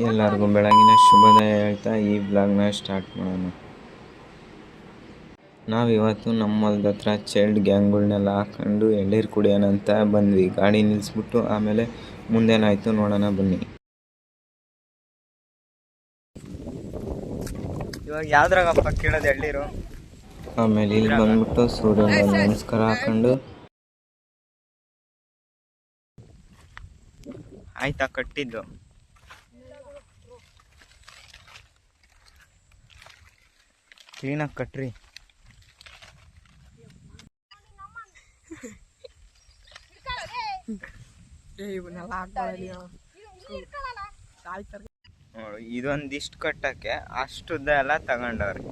ಎಲ್ಲರಿಗೂ ಬೆಳಗಿನ ಶುಭೋದಯ ಹೇಳ್ತಾ ಈ ಬ್ಲಾಗ್ನ ಸ್ಟಾರ್ಟ್ ಮಾಡೋಣ. ನಾವಿವತ್ತು ನಮ್ಮ ಹೊಲದ ಹತ್ರ ಚೈಲ್ಡ್ ಗ್ಯಾಂಗ್ಗಳನ್ನೆಲ್ಲ ಹಾಕೊಂಡು ಎಳ್ಳೀರು ಕುಡಿಯೋಣ ಅಂತ ಬಂದ್ವಿ. ಗಾಡಿ ನಿಲ್ಲಿಸ್ಬಿಟ್ಟು ಆಮೇಲೆ ಮುಂದೇನಾಯಿತು ನೋಡೋಣ ಬನ್ನಿ. ಇವಾಗ ಯಾವ್ದ್ರಾಗಪ್ಪ ಕೇಳೋದು ಎಳ್ಳೀರು? ಆಮೇಲೆ ಇಲ್ಲಿ ಬಂದ್ಬಿಟ್ಟು ಸೂರ್ಯನ ನಮಸ್ಕಾರ ಹಾಕೊಂಡು ಆಯ್ತಾ ಕಟ್ಟಿದ್ದು. ಕ್ಲೀನಾಗಿ ಕಟ್ರಿ. ಇದೊಂದಿಷ್ಟು ಕಟ್ಟಕ್ಕೆ ಅಷ್ಟುದ್ದ ಎಲ್ಲ ತಗೊಂಡವ್ರಿ.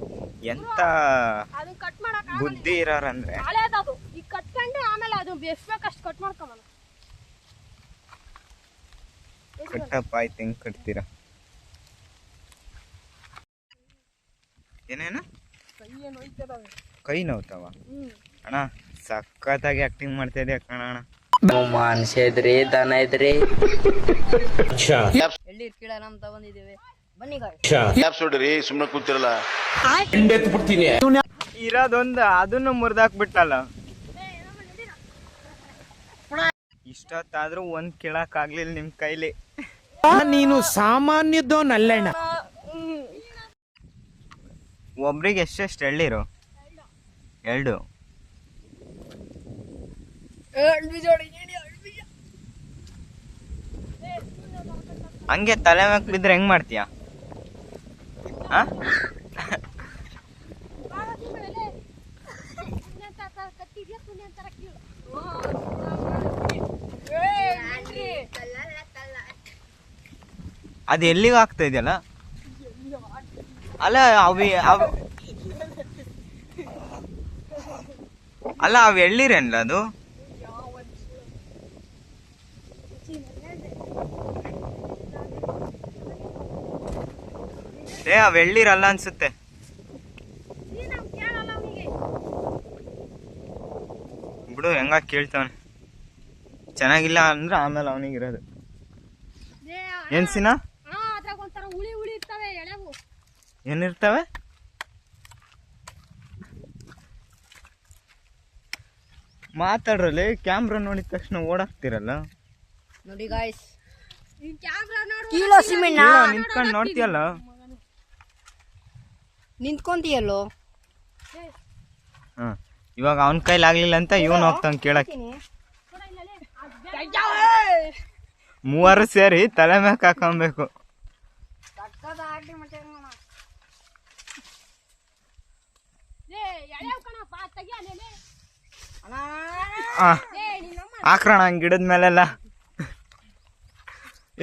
ಎಂತ ಬುದ್ಧಿ ಇರೋರಂದ್ರೆ ಕಟ್ಟಪ್ಪ. ಆಯ್ತು, ಹೆಂಗ್ ಕಟ್ತೀರಾ? ಏನೇನು ಕೈ ನೋವ್ತಾವ ಅಣ್ಣ? ಸಖತ್ತಾಗಿ ಆಕ್ಟಿಂಗ್ ಮಾಡ್ತಾ ಇದೆಯಾ ಕಣಣ್ಣ. ಮನುಷ್ಯ ಇದ್ರಿ, ದನ ಇದ್ರಿ. ಸುಮ್ಮನೆ ಕೂತಿರಲ್ಲ, ಇರೋದೊಂದು ಅದನ್ನು ಮುರಿದಾಕ್ಬಿಟ್ಟಲ್ಲ. ಇಷ್ಟೊತ್ತಾದ್ರೂ ಒಂದ್ ಕೇಳಕ್ ಆಗ್ಲಿಲ್ಲ ನಿಮ್ ಕೈಲಿ. ನೀನು ಸಾಮಾನ್ಯದೋನಲ್ಲಣ್ಣ. ಒಬ್ರಿಗೆ ಎಷ್ಟೆಷ್ಟು ಎಳ್ಳೀರು? ಎರಡು. ಹಂಗೆ ತಲೆ ಮ್ಯಾಕ್ ಬಿದ್ರೆ ಹೆಂಗ್ ಮಾಡ್ತೀಯ? ಅದು ಎಲ್ಲಿಗೂ ಆಗ್ತಾ ಇದೆಯಲ್ಲ. ಅಲ್ಲ ಅವು ಎಳ್ಳೀರೇನಲ್ಲ ಅದು? ಅವ್ ಎಳ್ಳೀರಲ್ಲ ಅನ್ಸುತ್ತೆ. ಬಿಡು, ಹೆಂಗ ಕೇಳ್ತಾವನೆ. ಚೆನ್ನಾಗಿಲ್ಲ ಅಂದ್ರೆ ಆಮೇಲೆ ಅವನಿಗಿರೋದು ಏನ್ಸಿನ ಏನಿರ್ತವೆ? ಮಾತಾಡ್ರಲ್ಲಿ ಕ್ಯಾಮ್ರಾ ನೋಡಿದ ತಕ್ಷಣ ಓಡಾಕ್ತಿರಲ್ಲ. ನೋಡಿ ಗಾಯ್ಸ್, ನಿಂತ್ಕೊಂಡು ನೋಡ್ತೀಯಲ್ಲ, ನಿಂತ್ಕೊಂತೀಯಲ್ಲೋ. ಇವಾಗ ಅವನ್ ಕೈಲಿ ಆಗ್ಲಿಲ್ಲ ಅಂತ ಇವನ್ ಹೋಗ್ತಾನ ಕೇಳಕ್. ಮೂವರು ಸೇರಿ ತಲೆ ಮ್ಯಾಕ್ ಹಾಕೊಬೇಕು. ಹಾಕ್ರಣ ಗಿಡದ ಮೇಲೆಲ್ಲ.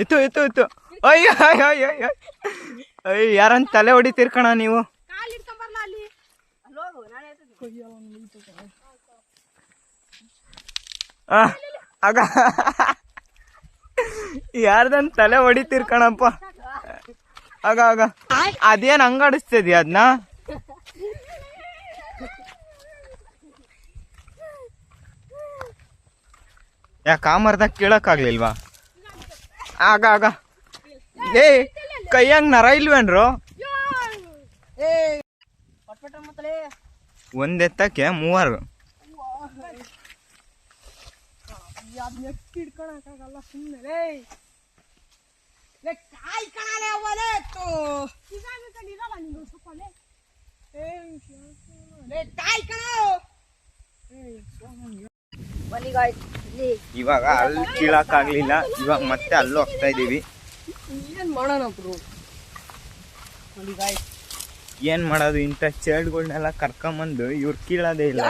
ಇತ್ತು ಇತ್ತು ಇತ್ತು. ಅಯ್ಯ ಅಯ್ಯ ಅಯ್ಯ ಅಯ್ಯ, ಯಾರನ್ ತಲೆ ಹೊಡಿತಿರ್ಕಣ ನೀವು. ಆಗ ಯಾರ್ದನ್ ತಲೆ ಹೊಡಿತಿರ್ಕಣಪ್ಪ. ಆಗ ಆಗ ಅದೇನ್ ಹಂಗಾಡಿಸ್ತದ್ಯಾ ಅದ್ನ? ಯಾಕೆ ಆ ಮರದಾಗ ಕೇಳಕ್ ಆಗ್ಲಿಲ್ವಾ? ಆಗ ಆಗ ಏ ಕೈಯಂಗ್ ನರ ಇಲ್ವೇನ್ರು? ಒಂದೆತ್ತಕ್ಕೆ ಮೂವರು. ಇವಾಗ ಅಲ್ಲಿ ಕೀಳಕ್ ಆಗ್ಲಿಲ್ಲ, ಇವಾಗ ಮತ್ತೆ ಅಲ್ಲೂ ಹೋಗ್ತಾ ಇದೀವಿ. ಏನ್ ಮಾಡೋದು? ಇಂಥ ಚೈಲ್ಡ್ಗಳನ್ನೆಲ್ಲ ಕರ್ಕೊಂಬಂದು ಇವ್ರು ಕೀಳೋದೇ ಇಲ್ಲ.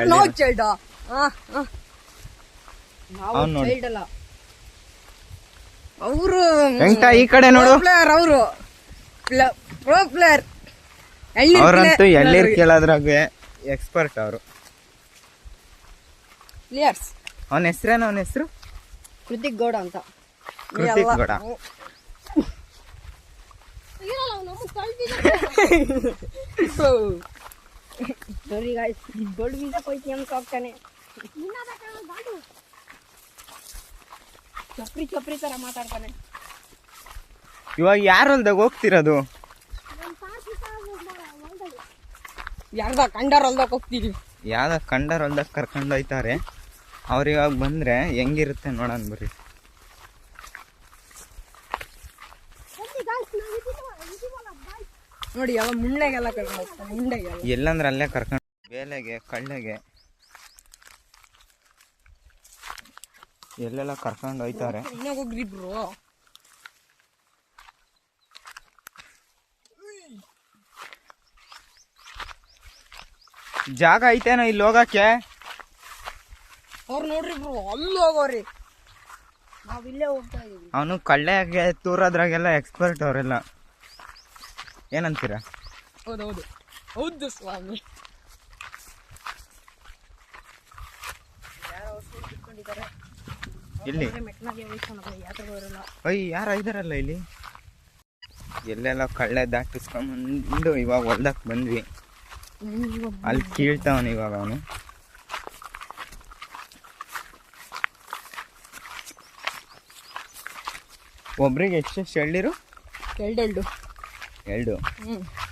ಅವರು ಈ ಕಡೆ ನೋಡು, ಅವರು ಪ್ರೋ ಪ್ಲೇಯರ್. ಅವ್ರಂತೂ ಎಳ್ಳೀರ್ ಕೇಳೋದ್ರಾಗ ಎಕ್ಸ್ಪರ್ಟ್ ಅವರು. ಅವನ ಹೆಸ್ರೇನು? ಅವನ ಹೆಸರು ಕೃತಿಕ್ ಗೌಡ ಅಂತ. ಕೃತಿಕ್ ಗೌಡ. ನೋಡಿ ಗಾಯ್ಸ್, ದೊಡ್ಡ ಬೀಜ ಕೊಯ್ತಿ ಅಂತ ಹೋಗ್ತಾನೆ. ಚಪ್ರಿ ಚಪ್ರಿ ತರ ಮಾತಾಡ್ತಾನೆ. ಇವಾಗ ಯಾರ ಹೊಲ್ದಾಗ ಹೋಗ್ತಿರೋದು? ಯಾರ್ದ ಕಂಡಾರ ಹೊಲ್ದಾಗ ಹೋಗ್ತೀವಿ. ಯಾವ್ದ ಕಂಡರ್ ಹೊಲ್ದಾಗ ಕರ್ಕೊಂಡು ಹೋಯ್ತಾರೆ. ಅವ್ರು ಇವಾಗ ಬಂದ್ರೆ ಹೆಂಗಿರುತ್ತೆ ನೋಡೋಣ ಬರ್ರಿ. ನೋಡಿ ಯಾವ ಮುಂಡೆಗೆಲ್ಲ ಕರ್ಕೊಂಡು ಹೋಗ್ತಾನೆ. ಮುಂಡೆಗೆಲ್ಲ ಎಲ್ಲಂದ್ರೆ ಅಲ್ಲೇ ಕರ್ಕೊಂಡು ಬೇಲೆಗೆ ಕಳ್ಳೆಗೆ ಎಲ್ಲೆಲ್ಲ ಕರ್ಕೊಂಡು ಹೋಯ್ತಾರೆ. ಇನ್ನೊಂದು ಹೋಗ್ರಿಬ್ರು. ಜಾಗ ಐತೇನೋ ಇಲ್ಲಿ ಹೋಗಕ್ಕೆ? ಅವ್ರು ನೋಡ್ರಿ ಬ್ರೋ ಅಲ್ಲಿ ಹೋಗೋರಿ. ನಾವ್ ಇಲ್ಲೇ ಹೋಗ್ತಾ ಇದೀವಿ. ಅವನು ಕಳ್ಳೆಗೆ ತೂರೋದ್ರಾಗೆಲ್ಲ ಎಕ್ಸ್ಪರ್ಟ್ ಅವರೆಲ್ಲ. ಏನಂತೀರಾ? ಹೌದೌದು ಹೌದು ಸ್ವಾಮಿ. ಇಲ್ಲಿ ಅಯ್ಯ ಯಾರ ಇದಾರಲ್ಲ ಇಲ್ಲಿ. ಎಲ್ಲೆಲ್ಲ ಕಳ್ಳೆ ದಾಟಿಸ್ಕೊಂಡ್ಬಂದು ಇವಾಗ ಹೊಲ್ದಕ್ ಬಂದ್ವಿ. ಅಲ್ಲಿ ಕೀಳ್ತಾವನು ಇವಾಗ ಅವನು. ಒಬ್ರಿಗೆ ಎಷ್ಟೆಷ್ಟು ಎಳ್ನೀರು? ಎರಡು.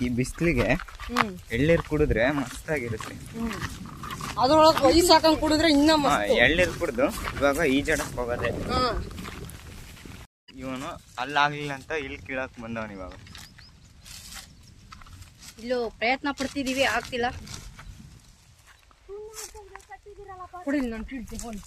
ಈ ಬಿಸಿಲಿಗೆ ಎಳ್ನೀರು ಕುಡಿದ್ರೆ ಮಸ್ತಾಗಿರುತ್ತೆ. ಅದ್ರೊಳಗೆ ವಯಸ್ಸು ಹಾಕೊಂಡ್ ಕುಡಿದ್ರೆ ಇನ್ನ ಎಳ್ನೀರು ಕುಡಿದು ಇವಾಗ ಈಜಾಡಕ್ ಹೋಗೋದೆ. ಇವನು ಅಲ್ಲಾಗ್ಲಿಲ್ಲ ಅಂತ ಇಲ್ಲಿ ಕೀಳಕ್ ಬಂದವನು. ಇವಾಗ ಇಲ್ಲೂ ಪ್ರಯತ್ನ ಪಡ್ತಿದೀವಿ, ಆಗ್ತಿಲ್ಲ. ಕೊಡಿ ನಾನು ಕೀಳ್ತೀನಿ.